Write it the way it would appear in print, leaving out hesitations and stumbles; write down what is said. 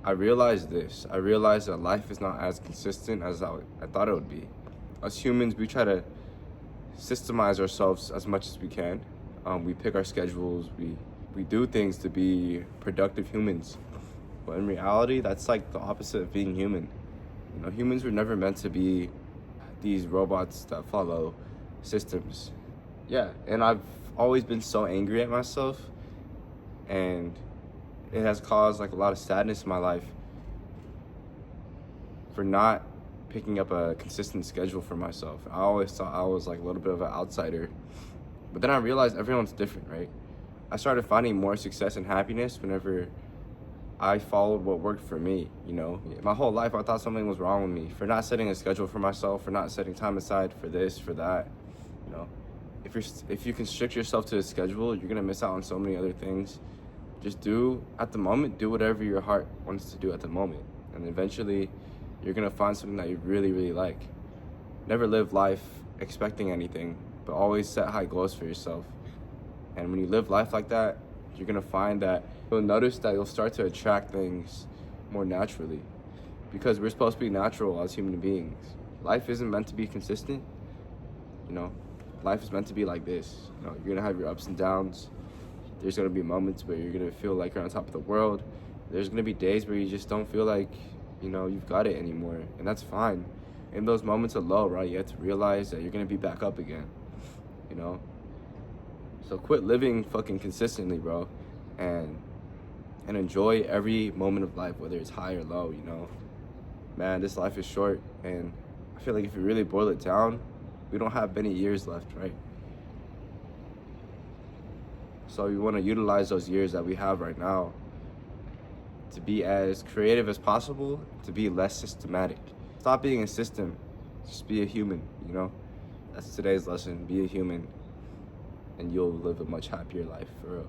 I realized this. I realized that life is not as consistent as I thought it would be. As humans, we try to systemize ourselves as much as we can. We pick our schedules. We do things to be productive humans. But in reality, that's like the opposite of being human. You know, humans were never meant to be these robots that follow systems. Yeah, and I've always been so angry at myself, and it has caused like a lot of sadness in my life for not picking up a consistent schedule for myself. I always thought I was like a little bit of an outsider, but then I realized everyone's different, right? I started finding more success and happiness whenever I followed what worked for me, you know? My whole life I thought something was wrong with me for not setting a schedule for myself, for not setting time aside for this, for that, you know? If you constrict yourself to a schedule, you're gonna miss out on so many other things. Just do whatever your heart wants to do at the moment. And eventually you're gonna find something that you really, really like. Never live life expecting anything, but always set high goals for yourself. And when you live life like that, you're gonna find that you'll notice that you'll start to attract things more naturally, because we're supposed to be natural as human beings. Life isn't meant to be consistent, you know? Life is meant to be like this. You know, you're gonna have your ups and downs. There's gonna be moments where you're gonna feel like you're on top of the world. There's gonna be days where you just don't feel like, you know, you've got it anymore, and that's fine. In those moments of low, right, you have to realize that you're gonna be back up again, you know? So quit living fucking consistently, bro, and enjoy every moment of life, whether it's high or low, you know? Man, this life is short, and I feel like if you really boil it down, we don't have many years left, right? So we want to utilize those years that we have right now to be as creative as possible, to be less systematic. Stop being a system, just be a human, you know? That's today's lesson, be a human, and you'll live a much happier life, for real.